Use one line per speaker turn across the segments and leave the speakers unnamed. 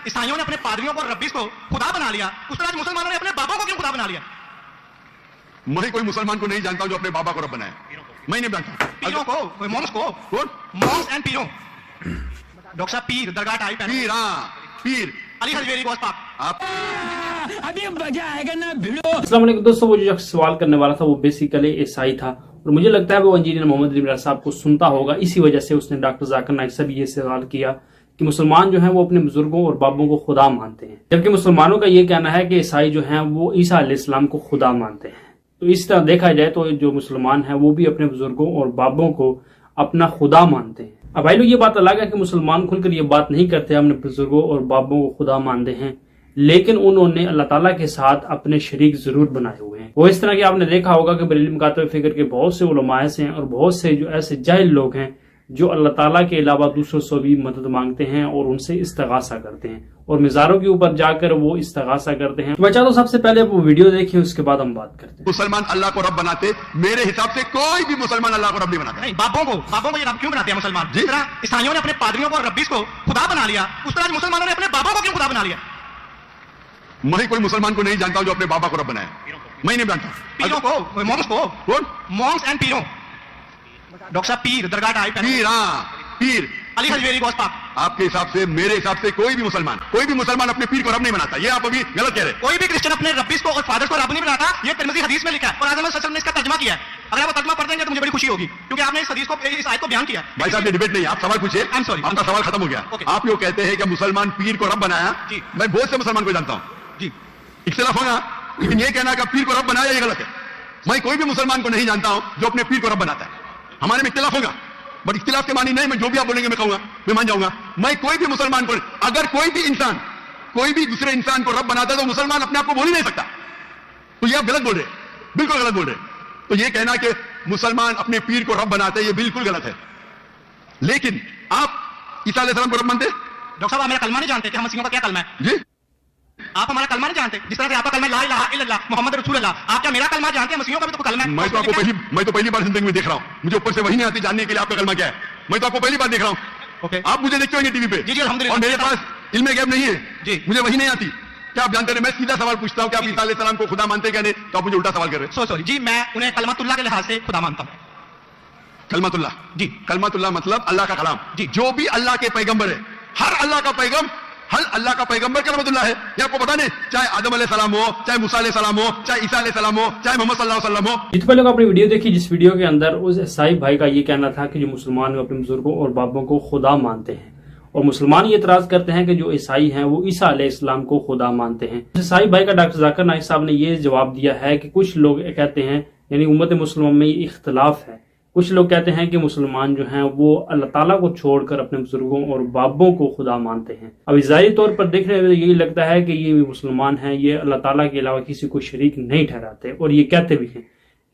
عیسائیوں نے اپنے پادریوں کو اور ربیز کو خدا بنا لیا، اس طرح مسلمانوں نے اپنے بابوں کو کیوں خدا بنا لیا؟
میں کوئی مسلمان کو نہیں جانتا ہوں جو اپنے بابا کو رب بنائے، میں نہیں جانتا
پیروں کو، مومس کو، مومس اینڈ پیروں، ڈاکٹر صاحب پیر درگاہ ٹائپ ہے،
پیر، ہاں پیر
علی حجویری بہت پاک۔
آپ
ابھی مزہ آئے گا نا بھیڑو۔
السلام علیکم دوستوں، وہ جو شخص سوال کرنے والا تھا وہ بیسیکلی عیسائی تھا، اور مجھے لگتا ہے وہ انجینئر محمد علی مرزا صاحب کو سنتا ہوگا، اسی وجہ سے اس نے ڈاکٹر ذاکر نائک سے بھی یہ سوال کیا کہ مسلمان جو ہیں وہ اپنے بزرگوں اور بابوں کو خدا مانتے ہیں، جبکہ مسلمانوں کا یہ کہنا ہے کہ عیسائی جو ہیں وہ عیسیٰ علیہ السلام کو خدا مانتے ہیں۔ تو اس طرح دیکھا جائے تو جو مسلمان ہیں وہ بھی اپنے بزرگوں اور بابوں کو اپنا خدا مانتے ہیں۔ اب بھائی لوگ یہ بات الگ ہے کہ مسلمان کھل کر یہ بات نہیں کرتے اپنے بزرگوں اور بابوں کو خدا مانتے ہیں، لیکن انہوں نے اللہ تعالیٰ کے ساتھ اپنے شریک ضرور بنائے ہوئے ہیں۔ وہ اس طرح کہ آپ نے دیکھا ہوگا کہ بریلوی مکاتب فکر کے بہت سے علماء ایسے ہیں اور بہت سے جو ایسے جاہل لوگ ہیں جو اللہ تعالیٰ کے علاوہ دوسروں سے بھی مدد مانگتے ہیں اور ان سے استغاثہ کرتے ہیں، اور مزاروں کے اوپر جا کر وہ استغاثہ کرتے ہیں۔ بچہ تو سب سے پہلے وہ ویڈیو دیکھیں، اس کے بعد ہم بات کرتے ہیں۔
مسلمان اللہ کو رب بناتے، میرے حساب سے کوئی بھی مسلمان اللہ کو رب نہیں بناتا۔
نہیں، بابوں کو یہ رب کیوں بناتے ہیں مسلمان؟ جس طرح عیسائیوں نے اپنے پادریوں کو اور ربیز کو خدا بنا لیا، اس طرح مسلمانوں نے اپنے بابوں کو کیوں خدا بنا لیا؟
میں کوئی مسلمان کو نہیں جانتا ہوں جو اپنے بابا کو رب بنائے، میں نہیں جانتا
پیروں کو، مومس کو، مومس اینڈ پیروں، ڈاکٹر صاحب پیر درگاہ ٹائپ ہے،
پیر، ہاں پیر
علی حجویری بہت پاک۔
آپ کے حساب سے، میرے حساب سے کوئی بھی مسلمان اپنے پیر کو رب نہیں بناتا، یہ آپ ابھی غلط کہہ رہے ہیں۔
کوئی بھی کرسچن اپنے ربیز کو اور فادر کو رب نہیں بناتا، یہ ترمذی حدیث میں لکھا ہے، اور اعظم نے اس کا ترجمہ کیا ہے۔ اگر آپ وہ ترجمہ پڑھ دیں گے تو مجھے بڑی خوشی ہوگی، کیونکہ آپ نے اس حدیث کو، اس آیت کو بیان کیا۔
بھائی صاحب یہ ڈیبیٹ نہیں ہے، آپ سوال پوچھیے، آپ کا سوال ختم ہو گیا۔ آپ جو کہتے ہیں کہ مسلمان پیر کو رب بنایا، میں بہت سے مسلمان کو جانتا ہوں،
جی
اختلاف ہوگا، لیکن یہ کہنا کہ پیر کو رب بنایا یہ غلط ہے۔ میں کوئی بھی مسلمان کو نہیں جانتا ہوں جو اپنے پیر کو رب بناتا ہے۔ ہمارے میں اختلاف ہوگا، بٹ اختلاف کے معنی نہیں میں جو بھی آپ بولیں گے میں کہوں گا، میں مان جاؤں گا۔ میں کوئی بھی مسلمان کو، اگر کوئی بھی انسان کوئی بھی دوسرے انسان کو رب بناتا ہے تو مسلمان اپنے آپ کو بول ہی نہیں سکتا، تو یہ آپ غلط بول رہے، بالکل غلط بول رہے۔ تو یہ کہنا کہ مسلمان اپنے پیر کو رب بناتے ہیں یہ بالکل غلط ہے۔ لیکن آپ عیسیٰ علیہ السلام کو رب مانتے؟
ڈاکٹر صاحب آپ میرا کلمہ نہیں جانتے کہ ہم مسیحیوں کا کیا کلمہ ہے؟
جی
آپ ہمارا کلمہ نہیں جانتے، جس طرح سے آپ کا کلمہ لا الہ الا اللہ محمد رسول اللہ، آپ کیا میرا کلمہ جانتے ہیں؟ مسیحیوں کا بھی تو کلمہ ہے۔
میں تو پہلی بار زندگی میں دیکھ رہا ہوں، مجھے اوپر سے وہی نہیں آتی جاننے کے لیے آپ کا کلمہ کیا ہے، میں تو آپ کو پہلی بار دیکھ رہا ہوں۔ آپ مجھے دیکھتے ہوں گے ٹی وی پہ،
جی الحمدللہ،
اور میرے پاس علم غیب نہیں ہے،
جی
مجھے وہی نہیں آتی، کیا آپ جانتے ہیں؟ میں سیدھا سوال پوچھتا ہوں کہ آپ عیسیٰ علیہ السلام کو خدا مانتے کیا نہیں، تو آپ مجھے الٹا سوال کر رہے ہیں۔
سوری جی، میں انہیں کلمۃ اللہ کے لحاظ سے خدا مانتا ہوں۔
کلمۃ اللہ،
جی
کلمۃ اللہ مطلب اللہ کا کلام،
جی
جو بھی اللہ کے پیغمبر ہے، ہر اللہ کا پیغمبر کلمۃ اللہ ہے۔ یہ آپ کو پتا نہیں، چاہے آدم علیہ السلام ہو، چاہے موسیٰ علیہ السلام ہو، چاہے عیسیٰ علیہ السلام ہو، چاہے محمد صلی اللہ علیہ وسلم ہو۔
جتنے پہلے اپنی ویڈیو دیکھی، جس ویڈیو کے اندر اس عیسائی بھائی کا یہ کہنا تھا کہ جو مسلمان اپنے بزرگوں اور بابوں کو خدا مانتے ہیں، اور مسلمان یہ اعتراض کرتے ہیں کہ جو عیسائی ہیں وہ عیسیٰ علیہ السلام کو خدا مانتے ہیں۔ عیسائی بھائی کا ڈاکٹر ذاکر نائک صاحب نے یہ جواب دیا ہے کہ کچھ لوگ کہتے ہیں، یعنی امت مسلمہ میں یہ اختلاف ہے، کچھ لوگ کہتے ہیں کہ مسلمان جو ہیں وہ اللہ تعالیٰ کو چھوڑ کر اپنے بزرگوں اور بابوں کو خدا مانتے ہیں۔ اب ظاہری طور پر دیکھنے میں یہی لگتا ہے کہ یہ مسلمان ہیں، یہ اللہ تعالیٰ کے علاوہ کسی کو شریک نہیں ٹھہراتے، اور یہ کہتے بھی ہیں،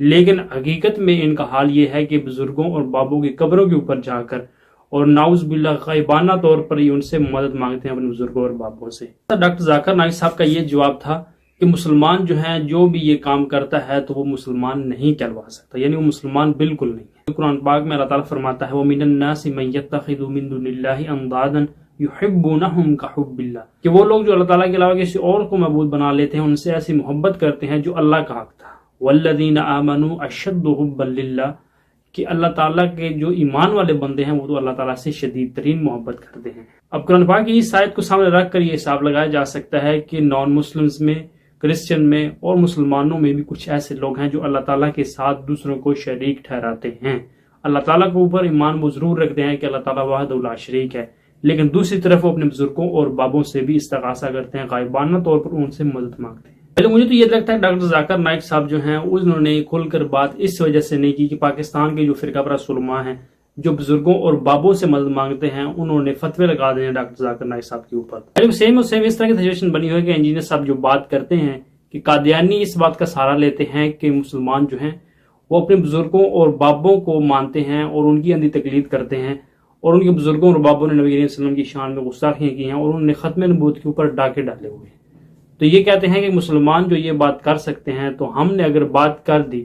لیکن حقیقت میں ان کا حال یہ ہے کہ بزرگوں اور بابوں کی قبروں کے اوپر جا کر اور نعوذ باللہ غائبانہ طور پر یہ ان سے مدد مانگتے ہیں اپنے بزرگوں اور بابوں سے۔ ڈاکٹر ذاکر نائک صاحب کا یہ جواب تھا کہ مسلمان جو ہیں جو بھی یہ کام کرتا ہے تو وہ مسلمان نہیں کہلوا سکتا، یعنی وہ مسلمان بالکل نہیں ہے۔ قرآن پاک میں اللہ تعالیٰ فرماتا ہے وَمِنَ النَّاسِ مَن يَتَّخِذُ مِن دُونِ اللَّهِ أَندَادًا يُحِبُّونَهُمْ كَحُبِّ اللَّهِ، کہ وہ لوگ جو اللہ تعالیٰ کے علاوہ کسی اور کو معبود بنا لیتے ہیں ان سے ایسی محبت کرتے ہیں جو اللہ کا حق تھا۔ وَالَّذِينَ آمَنُوا أَشَدُّ حُبًّا لِلَّهِ، کہ اللہ تعالیٰ کے جو ایمان والے بندے ہیں وہ تو اللہ تعالیٰ سے شدید ترین محبت کرتے ہیں۔ اب قرآن پاک کی اس آیت کو سامنے رکھ کر یہ حساب لگایا جا سکتا ہے کہ نان مسلمز میں، کرسچن میں اور مسلمانوں میں بھی کچھ ایسے لوگ ہیں جو اللہ تعالیٰ کے ساتھ دوسروں کو شریک ٹھہراتے ہیں۔ اللہ تعالیٰ کے اوپر ایمان وہ ضرور رکھتے ہیں کہ اللہ تعالیٰ واحد لا شریک ہے، لیکن دوسری طرف وہ اپنے بزرگوں اور بابوں سے بھی استغاثہ کرتے ہیں، غائبانہ طور پر ان سے مدد مانگتے ہیں۔ پہلے مجھے تو یہ لگتا ہے ڈاکٹر ذاکر نائک صاحب جو ہیں انہوں نے کھل کر بات اس وجہ سے نہیں کی کہ پاکستان کے جو فرقہ پرست علماء ہیں جو بزرگوں اور بابوں سے مدد مانگتے ہیں انہوں نے فتوے لگا دیے ہیں ڈاکٹر ذاکر نائک صاحب کے اوپر۔ سیم اس طرح کی سچویشن بنی ہوئی ہے کہ انجینئر صاحب جو بات کرتے ہیں کہ قادیانی اس بات کا سہارا لیتے ہیں کہ مسلمان جو ہیں وہ اپنے بزرگوں اور بابوں کو مانتے ہیں اور ان کی اندھی تقلید کرتے ہیں، اور ان کے بزرگوں اور بابوں نے نبی کریم صلی اللہ علیہ وسلم کی شان میں گستاخیاں کی ہیں اور انہوں نے ختم نبوت کے اوپر ڈاکے ڈالے ہوئے ہیں۔ تو یہ کہتے ہیں کہ مسلمان جو یہ بات کر سکتے ہیں، تو ہم نے اگر بات کر دی